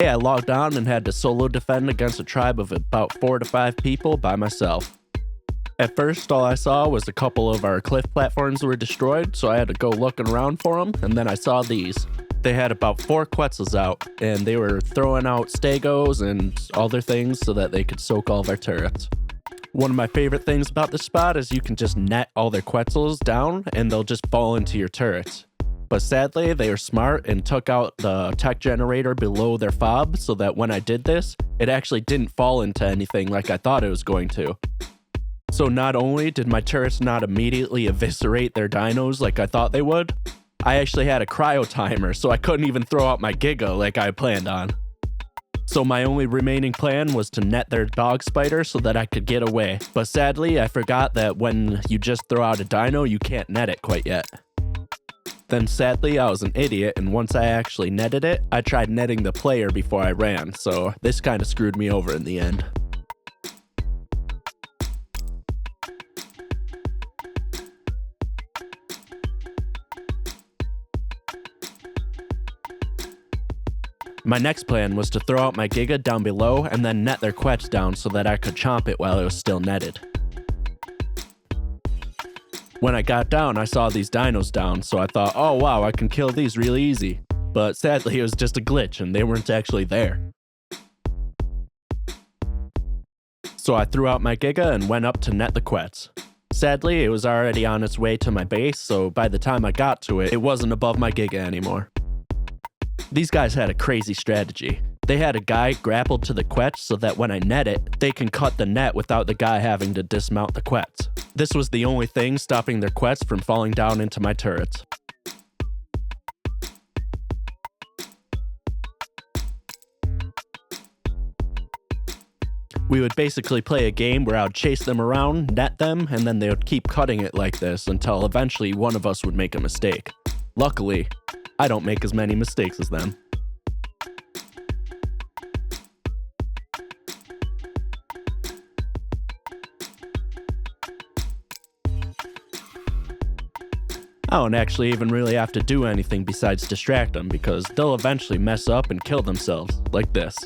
I logged on and had to solo defend against a tribe of about 4 to 5 people by myself. At first, all I saw was a couple of our cliff platforms were destroyed, so I had to go looking around for them, and then I saw these. They had about 4 quetzels out, and they were throwing out stegos and other things so that they could soak all of our turrets. One of my favorite things about this spot is you can just net all their quetzels down, and they'll just fall into your turrets. But sadly, they were smart and took out the tech generator below their fob so that when I did this, it actually didn't fall into anything like I thought it was going to. So not only did my turrets not immediately eviscerate their dinos like I thought they would, I actually had a cryo timer, so I couldn't even throw out my Giga like I planned on. So my only remaining plan was to net their dog spider so that I could get away. But sadly, I forgot that when you just throw out a dino, you can't net it quite yet. Then sadly, I was an idiot, and once I actually netted it, I tried netting the player before I ran, so this kind of screwed me over in the end. My next plan was to throw out my Giga down below and then net their quetz down so that I could chomp it while it was still netted. When I got down, I saw these dinos down, so I thought, oh wow, I can kill these really easy. But sadly, it was just a glitch and they weren't actually there. So I threw out my Giga and went up to net the quetz. Sadly, it was already on its way to my base, so by the time I got to it, it wasn't above my Giga anymore. These guys had a crazy strategy. They had a guy grappled to the quetz so that when I net it, they can cut the net without the guy having to dismount the quetz. This was the only thing stopping their quetz from falling down into my turrets. We would basically play a game where I would chase them around, net them, and then they would keep cutting it like this until eventually one of us would make a mistake. Luckily, I don't make as many mistakes as them. I don't actually even really have to do anything besides distract them because they'll eventually mess up and kill themselves, like this.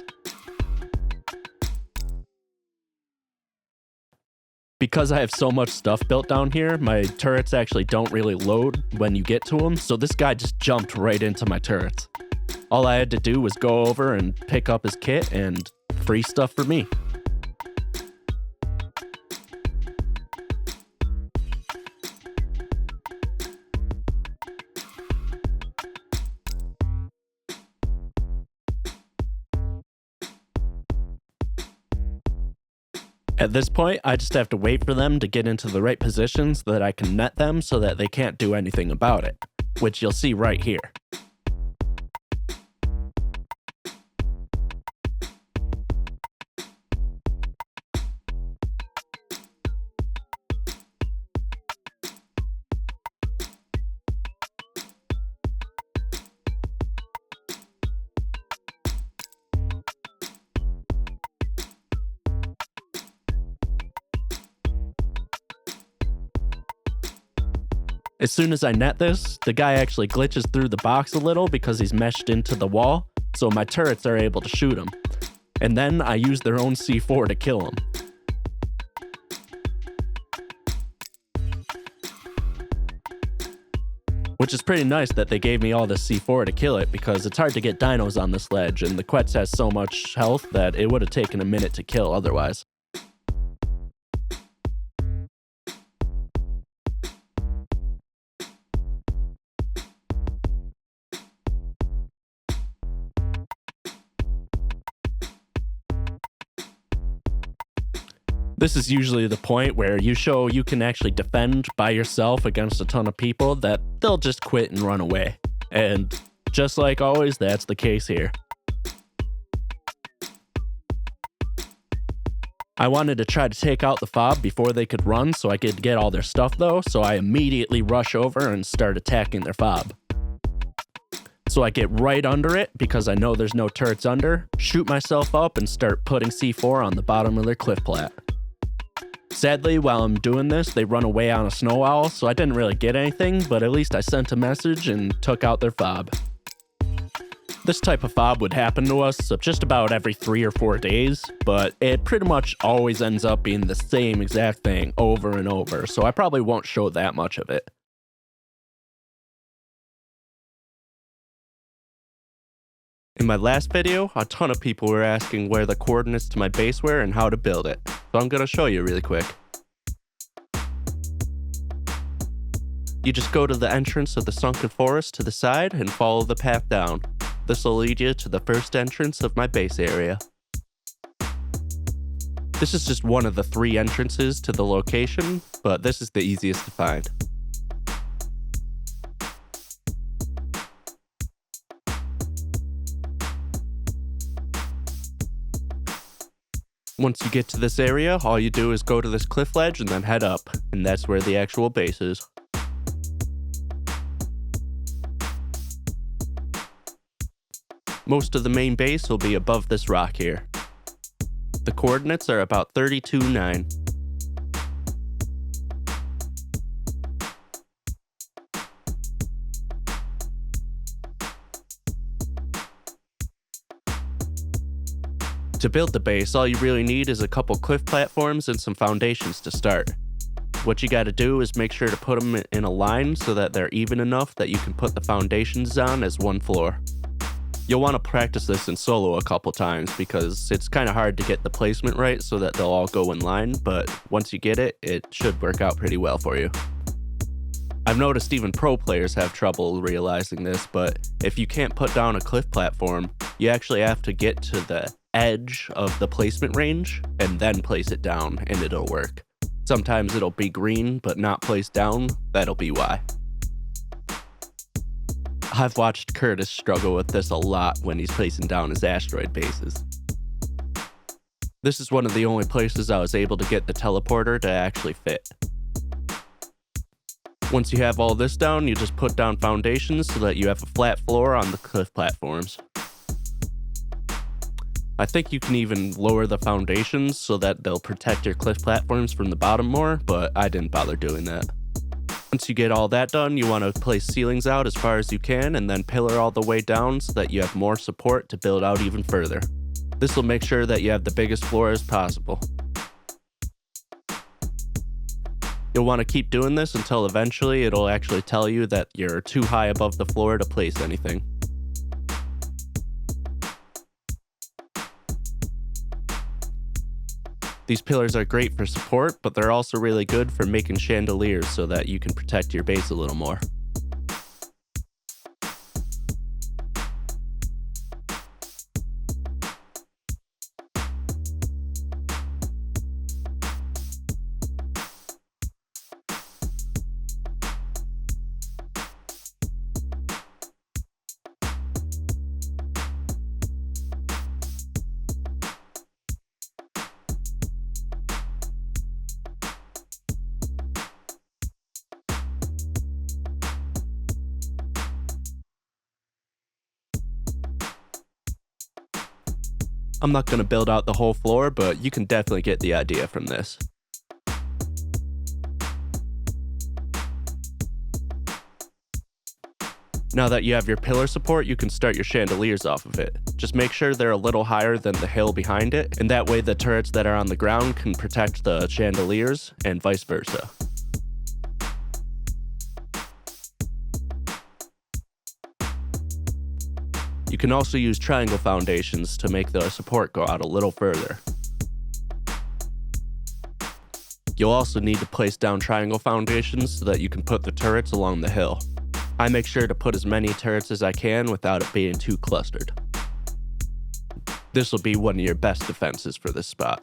Because I have so much stuff built down here, my turrets actually don't really load when you get to them, so this guy just jumped right into my turrets. All I had to do was go over and pick up his kit and free stuff for me. At this point, I just have to wait for them to get into the right positions so that I can net them so that they can't do anything about it, which you'll see right here. As soon as I net this, the guy actually glitches through the box a little because he's meshed into the wall, so my turrets are able to shoot him. And then I use their own C4 to kill him. Which is pretty nice that they gave me all this C4 to kill it because it's hard to get dinos on this ledge and the quetz has so much health that it would have taken a minute to kill otherwise. This is usually the point where you show you can actually defend by yourself against a ton of people that they'll just quit and run away. And just like always, that's the case here. I wanted to try to take out the fob before they could run so I could get all their stuff though, so I immediately rush over and start attacking their fob. So I get right under it because I know there's no turrets under, shoot myself up and start putting C4 on the bottom of their cliff plat. Sadly, while I'm doing this, they run away on a snow owl, so I didn't really get anything, but at least I sent a message and took out their fob. This type of fob would happen to us just about every 3 or 4 days, but it pretty much always ends up being the same exact thing over and over, so I probably won't show that much of it. In my last video, a ton of people were asking where the coordinates to my base were and how to build it, so I'm going to show you really quick. You just go to the entrance of the sunken forest to the side and follow the path down. This will lead you to the first entrance of my base area. This is just one of the 3 entrances to the location, but this is the easiest to find. Once you get to this area, all you do is go to this cliff ledge and then head up, and that's where the actual base is. Most of the main base will be above this rock here. The coordinates are about 32.9. To build the base, all you really need is a couple cliff platforms and some foundations to start. What you gotta do is make sure to put them in a line so that they're even enough that you can put the foundations on as one floor. You'll want to practice this in solo a couple times because it's kind of hard to get the placement right so that they'll all go in line, but once you get it, it should work out pretty well for you. I've noticed even pro players have trouble realizing this, but if you can't put down a cliff platform, you actually have to get to the edge of the placement range and then place it down and it'll work. Sometimes it'll be green but not placed down, that'll be why. I've watched Curtis struggle with this a lot when he's placing down his asteroid bases. This is one of the only places I was able to get the teleporter to actually fit. Once you have all this down, you just put down foundations so that you have a flat floor on the cliff platforms. I think you can even lower the foundations so that they'll protect your cliff platforms from the bottom more, but I didn't bother doing that. Once you get all that done, you want to place ceilings out as far as you can and then pillar all the way down so that you have more support to build out even further. This will make sure that you have the biggest floor as possible. You'll want to keep doing this until eventually it'll actually tell you that you're too high above the floor to place anything. These pillars are great for support, but they're also really good for making chandeliers so that you can protect your base a little more. I'm not going to build out the whole floor, but you can definitely get the idea from this. Now that you have your pillar support, you can start your chandeliers off of it. Just make sure they're a little higher than the hill behind it, and that way the turrets that are on the ground can protect the chandeliers, and vice versa. You can also use triangle foundations to make the support go out a little further. You'll also need to place down triangle foundations so that you can put the turrets along the hill. I make sure to put as many turrets as I can without it being too clustered. This will be one of your best defenses for this spot.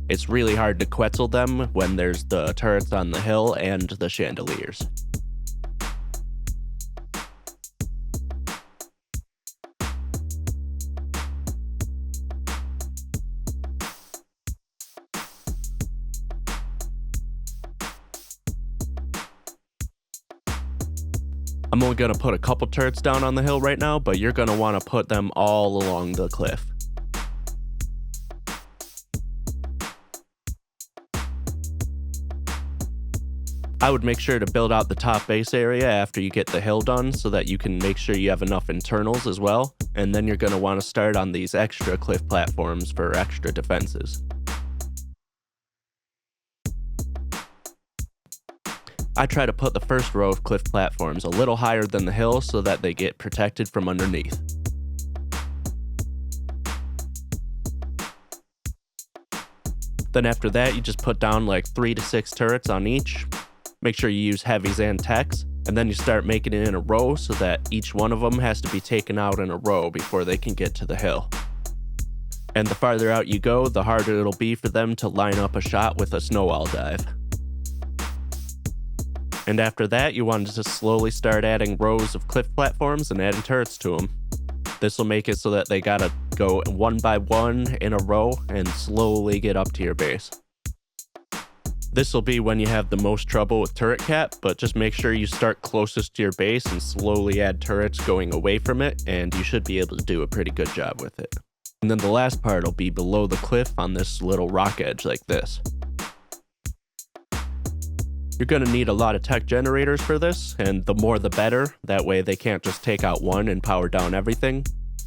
It's really hard to quetzal them when there's the turrets on the hill and the chandeliers. I'm only going to put a couple turrets down on the hill right now, but you're going to want to put them all along the cliff. I would make sure to build out the top base area after you get the hill done so that you can make sure you have enough internals as well, and then you're going to want to start on these extra cliff platforms for extra defenses. I try to put the first row of cliff platforms a little higher than the hill so that they get protected from underneath. Then after that, you just put down like 3 to 6 turrets on each. Make sure you use heavies and techs, and then you start making it in a row so that each one of them has to be taken out in a row before they can get to the hill. And the farther out you go, the harder it'll be for them to line up a shot with a snow wall dive. And after that, you want to just slowly start adding rows of cliff platforms and adding turrets to them. This will make it so that they gotta go one by one in a row and slowly get up to your base. This will be when you have the most trouble with turret cap, but just make sure you start closest to your base and slowly add turrets going away from it, and you should be able to do a pretty good job with it. And then the last part will be below the cliff on this little rock edge like this. You're going to need a lot of tech generators for this, and the more the better. That way they can't just take out one and power down everything.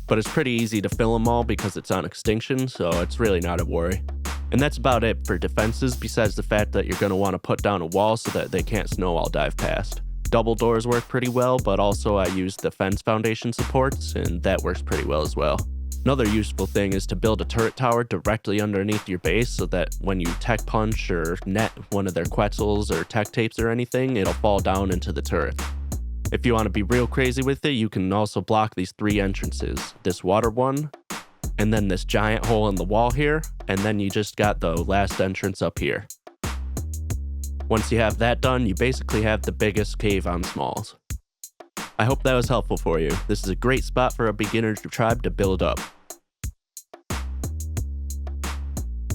But it's pretty easy to fill them all because it's on extinction, so it's really not a worry. And that's about it for defenses, besides the fact that you're going to want to put down a wall so that they can't snowball dive past. Double doors work pretty well, but also I use the fence foundation supports, and that works pretty well as well. Another useful thing is to build a turret tower directly underneath your base so that when you tech punch or net one of their quetzels or tech tapes or anything, it'll fall down into the turret. If you want to be real crazy with it, you can also block these 3 entrances. This water one, and then this giant hole in the wall here, and then you just got the last entrance up here. Once you have that done, you basically have the biggest cave on Smalls. I hope that was helpful for you. This is a great spot for a beginner tribe to build up.